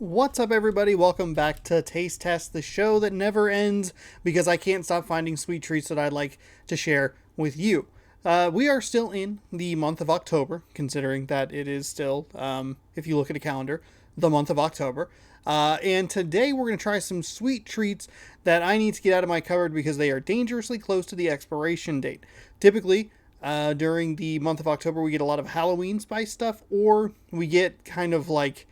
What's up, everybody? Welcome back to Taste Test, the show that never ends because I can't stop finding sweet treats that I'd like to share with you. We are still in the month of October, considering that it is still, if you look at a calendar, the month of October. And today we're going to try some sweet treats that I need to get out of my cupboard because they are dangerously close to the expiration date. Typically, during the month of October, we get a lot of Halloween spice stuff, or we get kind of like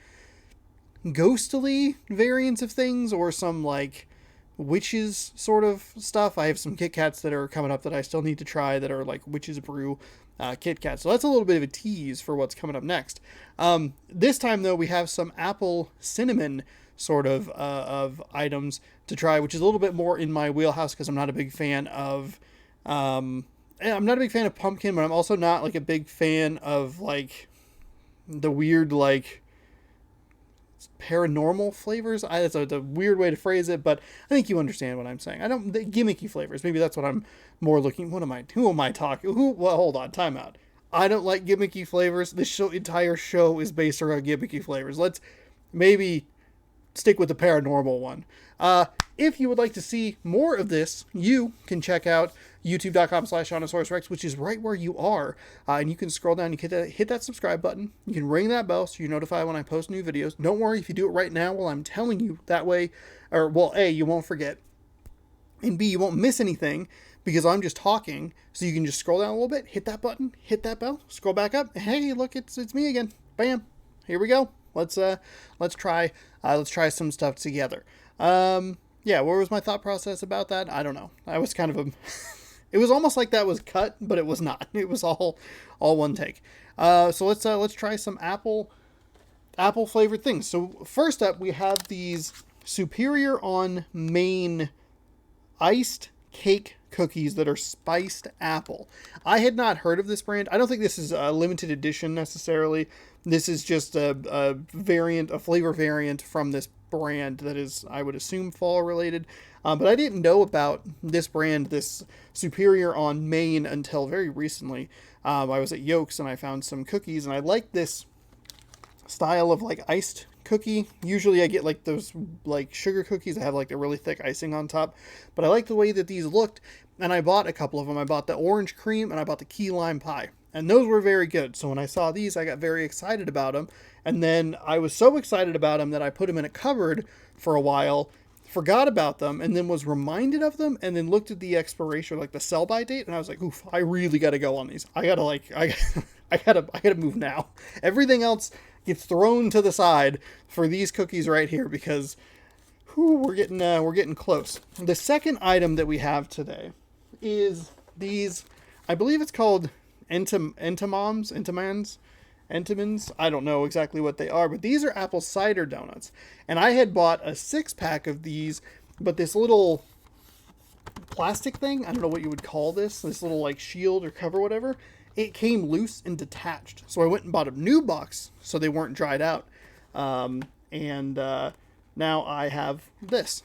ghostly variants of things, or some like witches sort of stuff. I have some Kit Kats that are coming up that I still need to try that are like witches brew Kit Kats. So that's a little bit of a tease for what's coming up next. This time though, we have some apple cinnamon sort of items to try, which is a little bit more in my wheelhouse because I'm not a big fan of I'm not a big fan of pumpkin, but I'm also not like a big fan of like the weird like paranormal flavors. It's a weird way to phrase it, but I think you understand what I'm saying. I don't the gimmicky flavors. Maybe that's what I'm more looking. Who am I talking? Well, hold on, time out. I don't like gimmicky flavors. This entire show is based around gimmicky flavors. Let's maybe stick with the paranormal one. If you would like to see more of this, you can check out youtube.com/Shawnosaurus which is right where you are. And you can scroll down, you can hit that subscribe button. You can ring that bell so you're notified when I post new videos. Don't worry if you do it right now while I'm telling you. That way, or well, A, you won't forget. And B, you won't miss anything because I'm just talking. So you can just scroll down a little bit, hit that button, hit that bell, scroll back up. Hey, look, it's me again. Bam. Here we go. Let's try some stuff together. Yeah, what was my thought process about that? I don't know. I was kind of a it was almost like that was cut, but it was not. It was all one take. So let's try some apple flavored things. So first up, we have these Superior on Maine iced cake cookies that are spiced apple. I had not heard of this brand. I don't think this is a limited edition necessarily. This is just a variant, a flavor variant from this brand that is, I would assume, fall related. But I didn't know about this brand, this Superior on Maine, until very recently. I was at Yolks and I found some cookies, and I like this style of like iced cookie. Usually I get like those like sugar cookies that have like a really thick icing on top, but I like the way that these looked, and I bought a couple of them. I bought the orange cream and I bought the key lime pie, and those were very good. So when I saw these, I got very excited about them, and then I was so excited about them that I put them in a cupboard for a while, forgot about them, and then was reminded of them, and then looked at the expiration, like the sell by date, and I was like, oof, I really got to go on these. I gotta move now. Everything else gets thrown to the side for these cookies right here because we're getting close. The second item that we have today is these. I believe it's called Entenmann's. I don't know exactly what they are, but these are apple cider donuts. And I had bought a 6-pack of these, but this little plastic thing, I don't know what you would call this little like shield or cover, whatever, it came loose and detached. So I went and bought a new box so they weren't dried out. Now I have this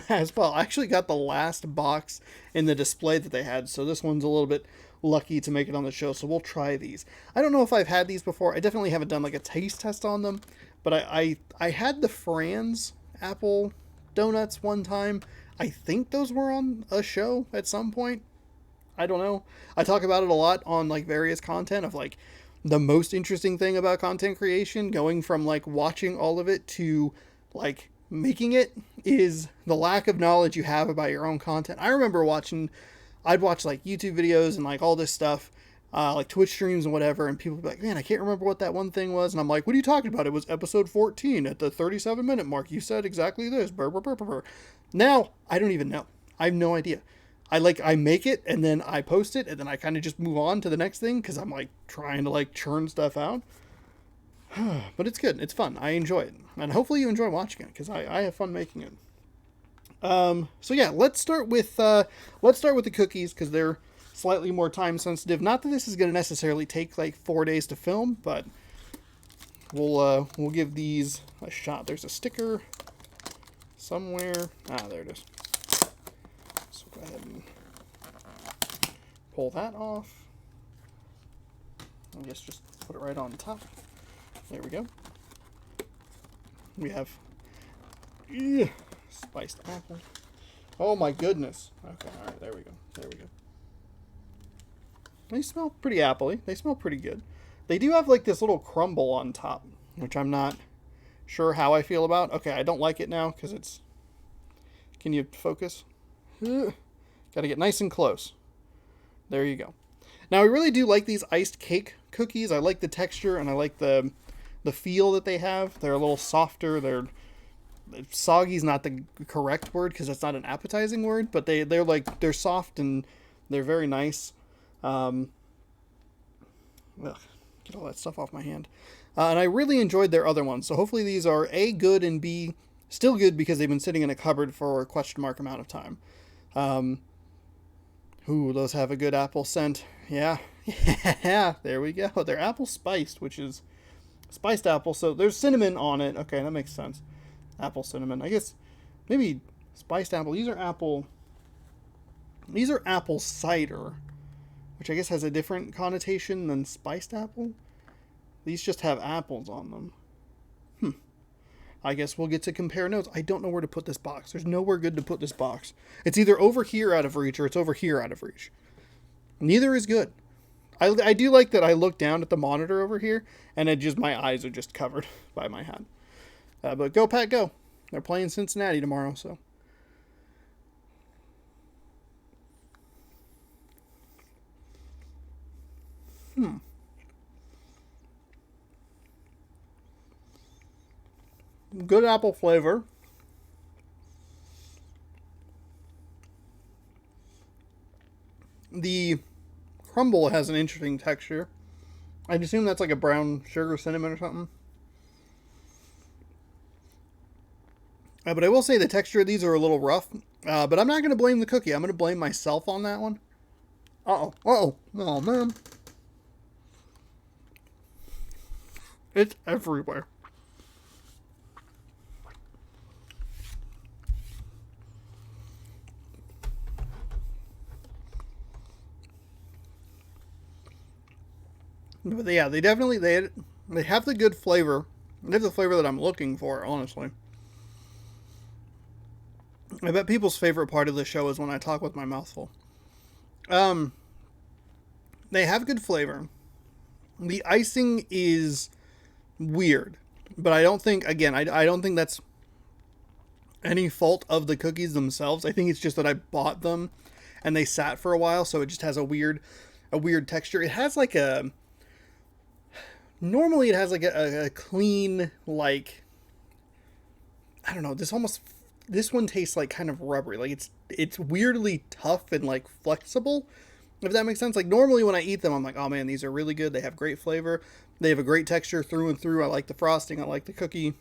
as well. I actually got the last box in the display that they had, so this one's a little bit lucky to make it on the show, so we'll try these. I don't know if I've had these before. I definitely haven't done like a taste test on them, but I had the Franz apple donuts one time. I think those were on a show at some point. I don't know. I talk about it a lot on like various content of like the most interesting thing about content creation, going from like watching all of it to like making it, is the lack of knowledge you have about your own content. I remember I'd watch like YouTube videos and like all this stuff, like Twitch streams and whatever, and people would be like, man, I can't remember what that one thing was. And I'm like, what are you talking about? It was episode 14 at the 37-minute mark. You said exactly this. Burr, burr, burr, burr. Now, I don't even know. I have no idea. I make it and then I post it and then I kind of just move on to the next thing because I'm like trying to like churn stuff out. But it's good. It's fun. I enjoy it. And hopefully you enjoy watching it because I have fun making it. So yeah, let's start with the cookies because they're slightly more time sensitive. Not that this is going to necessarily take like 4 days to film, but we'll give these a shot. There's a sticker somewhere. There it is. So go ahead and pull that off. I guess just put it right on top. There we go. We have spiced apple. Oh my goodness. Okay, all right, there we go. There we go. They smell pretty appley. They smell pretty good. They do have like this little crumble on top, which I'm not sure how I feel about. Okay, I don't like it now because it's... Can you focus? Got to get nice and close. There you go. Now, I really do like these iced cake cookies. I like the texture and I like the feel that they have. They're a little softer. Soggy is not the correct word because it's not an appetizing word, but they're soft and they're very nice. Ugh, get all that stuff off my hand. And I really enjoyed their other ones. So hopefully these are A, good, and B, still good because they've been sitting in a cupboard for a question mark amount of time. Those have a good apple scent. Yeah. Yeah, there we go. They're apple spiced, which is spiced apple. So there's cinnamon on it. Okay, that makes sense. Apple cinnamon. I guess maybe spiced apple. These are apple cider, which I guess has a different connotation than spiced apple. These just have apples on them. I guess we'll get to compare notes. I don't know where to put this box. There's nowhere good to put this box. It's either over here out of reach or it's over here out of reach. Neither is good. I do like that I look down at the monitor over here and my eyes are just covered by my hat. But go Pack go. They're playing Cincinnati tomorrow, so. Good apple flavor. The crumble has an interesting texture. I'd assume that's like a brown sugar cinnamon or something. But I will say the texture of these are a little rough. But I'm not going to blame the cookie. I'm going to blame myself on that one. Uh-oh. Uh-oh. Oh, man. It's everywhere. But yeah, they have the good flavor. They have the flavor that I'm looking for, honestly. I bet people's favorite part of the show is when I talk with my mouth full. They have good flavor. The icing is weird, but I don't think, again, I don't think that's any fault of the cookies themselves. I think it's just that I bought them and they sat for a while, so it just has a weird texture. It has like normally it has like a clean, like, I don't know, this one tastes like kind of rubbery. Like it's weirdly tough and like flexible, if that makes sense. Like normally when I eat them, I'm like, oh man, these are really good. They have great flavor. They have a great texture through and through. I like the frosting. I like the cookie.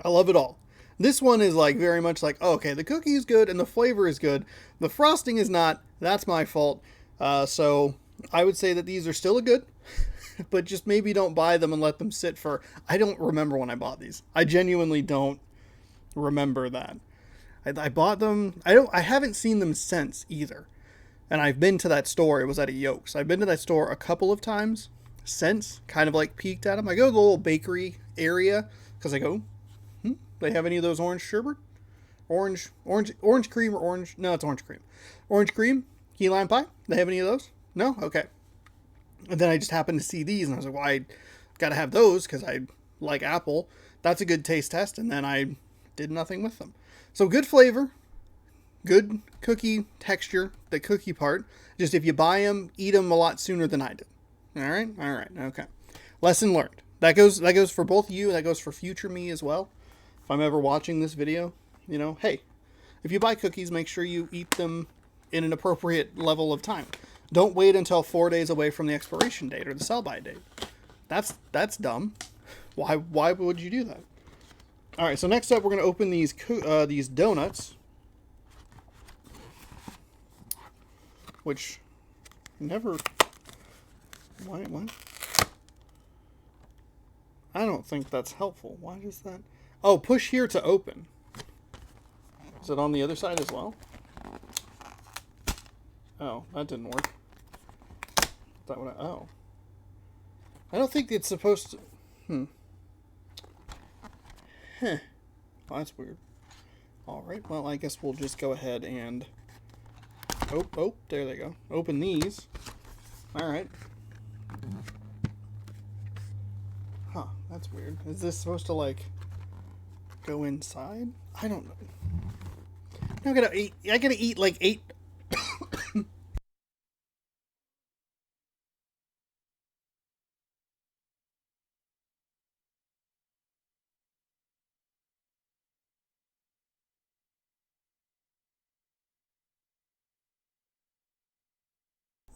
I love it all. This one is like very much like, oh, okay, the cookie is good and the flavor is good. The frosting is not. That's my fault. So I would say that these are still a good, but just maybe don't buy them and let them sit for... I don't remember when I bought these. I genuinely don't remember that. I bought them... I haven't seen them since either. And I've been to that store. It was at a Yolks. I've been to that store a couple of times since, kind of like peeked at them. I go to the little bakery area because I go, they have any of those orange sherbet? Orange cream or orange... No, it's orange cream. Orange cream, key lime pie. They have any of those? No? Okay. And then I just happened to see these, and I was like, well, I got to have those because I like apple. That's a good taste test, and then I did nothing with them. So good flavor, good cookie texture, the cookie part. Just if you buy them, eat them a lot sooner than I did. All right, okay. Lesson learned. That goes for both of you, and that goes for future me as well. If I'm ever watching this video, hey, if you buy cookies, make sure you eat them in an appropriate level of time. Don't wait until 4 days away from the expiration date or the sell-by date. That's dumb. Why would you do that? All right, so next up, we're going to open these donuts, which never... What? I don't think that's helpful. Why is that? Oh, push here to open. Is it on the other side as well? Oh, that didn't work. Oh. I don't think it's supposed to... Huh. Well, that's weird. Alright, well, I guess we'll just go ahead and... Oh, there they go. Open these. Alright. Huh, that's weird. Is this supposed to, like, go inside? I don't know. I gotta eat, like, 8...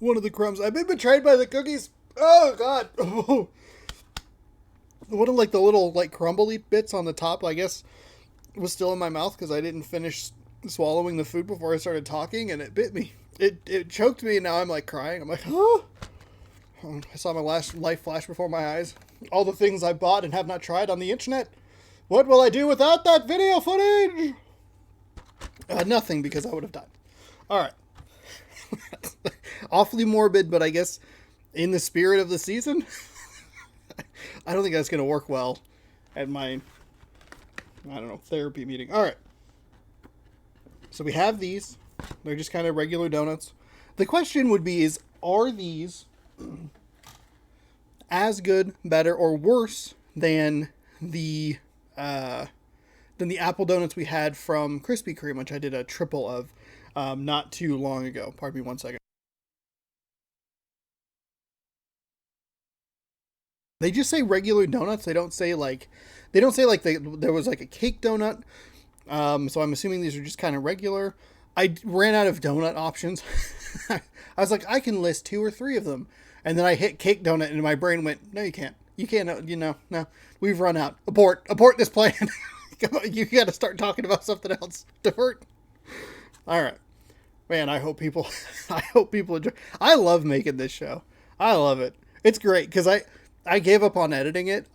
one of the crumbs. I've been betrayed by the cookies. Oh, God. Oh. One of, like, the little, like, crumbly bits on the top, I guess, was still in my mouth because I didn't finish swallowing the food before I started talking, and it bit me. It choked me, and now I'm, like, crying. I'm like, oh. I saw my last life flash before my eyes. All the things I bought and have not tried on the internet. What will I do without that video footage? Nothing, because I would have died. All right. Awfully morbid, but I guess in the spirit of the season, I don't think that's going to work well at my, I don't know, therapy meeting. All right. So we have these. They're just kind of regular donuts. The question would be are these as good, better, or worse than the apple donuts we had from Krispy Kreme, which I did a triple of not too long ago. Pardon me 1 second. They just say regular donuts. They don't say like there was like a cake donut. So I'm assuming these are just kind of regular. I ran out of donut options. I was like, I can list 2 or 3 of them. And then I hit cake donut and my brain went, no, you can't. You can't, no. We've run out. Abort this plan. You got to start talking about something else. Divert. All right. Man, I hope people enjoy. I love making this show. I love it. It's great because I gave up on editing it.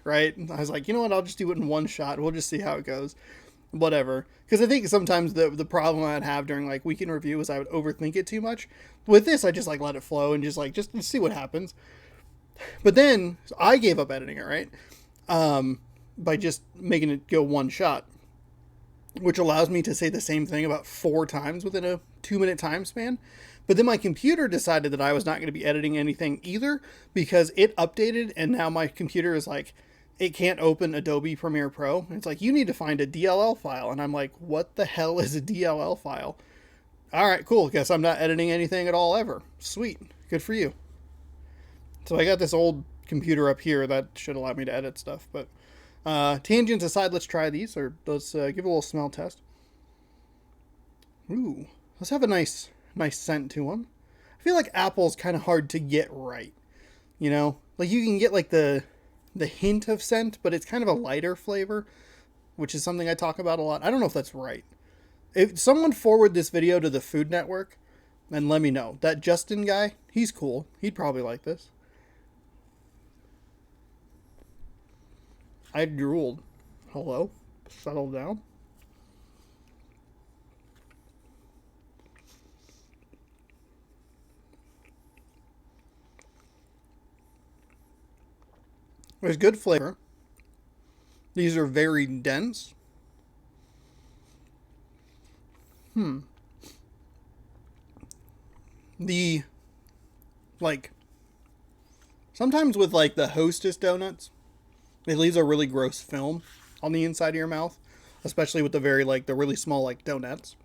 Right? I was like, you know what? I'll just do it in one shot. We'll just see how it goes. Whatever. Because I think sometimes the problem I'd have during like weekend review is I would overthink it too much. With this, I just like let it flow and just see what happens. But then I gave up editing it, right? By just making it go one shot, which allows me to say the same thing about 4 times within a 2-minute time span. But then my computer decided that I was not going to be editing anything either because it updated and now my computer is like, it can't open Adobe Premiere Pro. It's like, you need to find a DLL file. And I'm like, what the hell is a DLL file? All right, cool. Guess I'm not editing anything at all ever. Sweet. Good for you. So I got this old computer up here that should allow me to edit stuff. But tangents aside, let's try these, or let's give a little smell test. Ooh, let's have a nice scent to them. I feel like apple's kind of hard to get right. You know, like you can get like the hint of scent, but it's kind of a lighter flavor, which is something I talk about a lot. I don't know if that's right. If someone forward this video to the Food Network and let me know. That Justin guy, he's cool. He'd probably like this. I drooled. Hello? Settle down. There's good flavor. These are very dense. The, like, sometimes with, like, the Hostess donuts, it leaves a really gross film on the inside of your mouth. Especially with the the really small, like, donuts.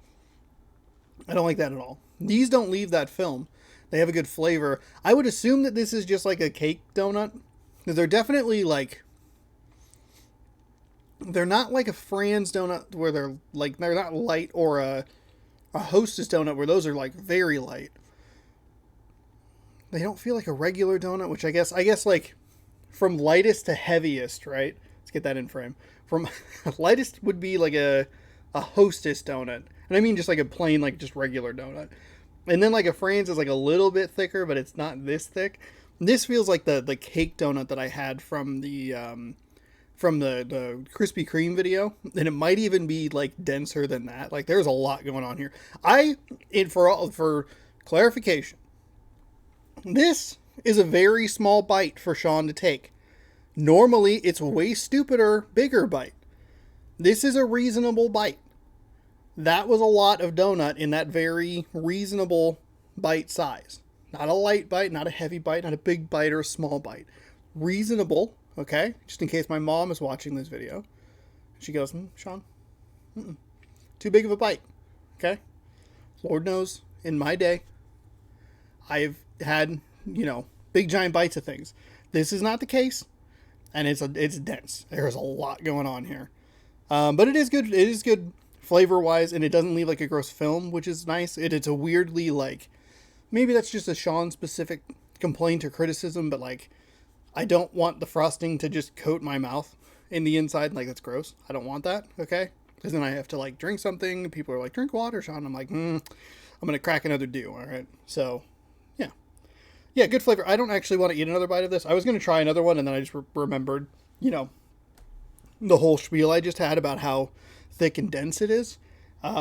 I don't like that at all. These don't leave that film. They have a good flavor. I would assume that this is just, like, a cake donut. Because they're definitely, like, they're not like a Franz donut where they're not light, or a Hostess donut where those are, like, very light. They don't feel like a regular donut, which I guess like from lightest to heaviest, right? Let's get that in frame. From lightest would be like a Hostess donut. And I mean just like a plain, like just regular donut. And then like a Franz is like a little bit thicker, but it's not this thick. This feels like the cake donut that I had from the Krispy Kreme video, and it might even be like denser than that. Like there's a lot going on here. For clarification, this is a very small bite for Sean to take. Normally, it's way stupider, bigger bite. This is a reasonable bite. That was a lot of donut in that very reasonable bite size. Not a light bite, not a heavy bite, not a big bite or a small bite. Reasonable, okay? Just in case my mom is watching this video. She goes, Sean, too big of a bite, okay? Lord knows, in my day, I've had, big giant bites of things. This is not the case, and it's dense. There's a lot going on here. But it is good. It is good flavor-wise, and it doesn't leave like a gross film, which is nice. It's a weirdly, like, maybe that's just a Sean-specific complaint or criticism, but, like, I don't want the frosting to just coat my mouth in the inside. Like, that's gross. I don't want that, okay? Because then I have to, like, drink something. People are like, drink water, Sean. I'm like, I'm going to crack another dew, all right? So, yeah. Yeah, good flavor. I don't actually want to eat another bite of this. I was going to try another one, and then I just remembered, the whole spiel I just had about how thick and dense it is.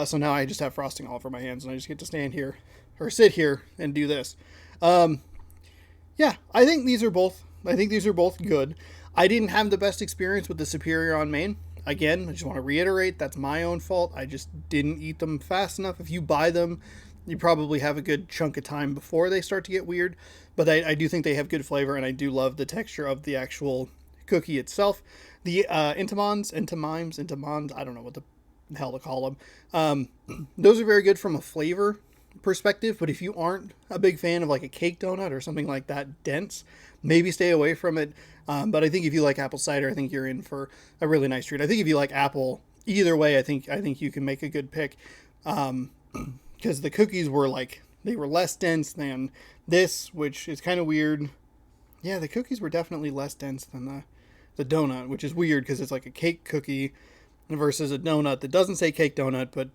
So now I just have frosting all over my hands, and I just get to stand here, or sit here, and do this. Yeah, I think these are both good. I didn't have the best experience with the Superior on Main. Again, I just want to reiterate, that's my own fault. I just didn't eat them fast enough. If you buy them, you probably have a good chunk of time before they start to get weird. But I do think they have good flavor, and I do love the texture of the actual cookie itself. The Intamons, I don't know what the hell to call them. Those are very good from a flavor perspective, but if you aren't a big fan of like a cake donut or something like that dense, maybe stay away from it. But I think if you like apple cider, I think you're in for a really nice treat. I think if you like apple, either way, I think you can make a good pick. Because the cookies were they were less dense than this, which is kind of weird. Yeah, the cookies were definitely less dense than the donut, which is weird because it's like a cake cookie versus a donut that doesn't say cake donut, but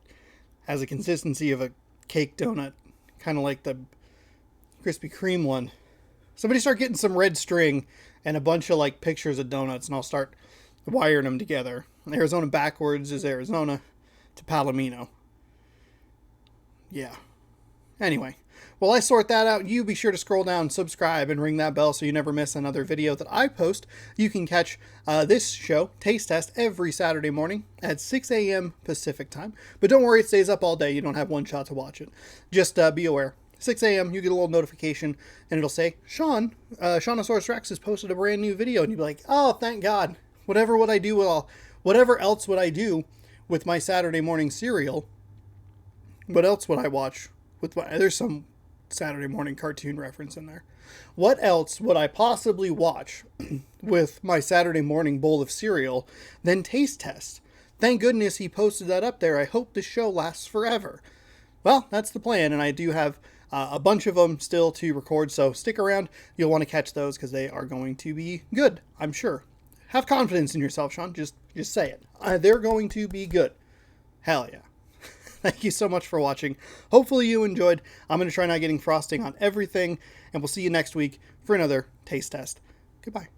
has a consistency of a cake donut, kind of like the Krispy Kreme one. Somebody start getting some red string and a bunch of like pictures of donuts, and I'll start wiring them together. Arizona backwards is Arizona to Palomino. Yeah. Anyway, while I sort that out, you be sure to scroll down, subscribe, and ring that bell so you never miss another video that I post. You can catch this show, Taste Test, every Saturday morning at 6 a.m. Pacific time. But don't worry, it stays up all day. You don't have one shot to watch it. Just be aware. 6 a.m., you get a little notification, and it'll say, Shaunosaurus Rex has posted a brand new video. And you'll be like, oh, thank God. Whatever else would I do with my Saturday morning cereal? What else would I watch? There's some Saturday morning cartoon reference in there. What else would I possibly watch with my Saturday morning bowl of cereal than Taste Test? Thank goodness he posted that up there. I hope this show lasts forever. Well, that's the plan, and I do have a bunch of them still to record, so stick around. You'll want to catch those because they are going to be good, I'm sure. Have confidence in yourself, Sean. Just say it. They're going to be good. Hell yeah. Thank you so much for watching. Hopefully you enjoyed. I'm going to try not getting frosting on everything, and we'll see you next week for another taste test. Goodbye.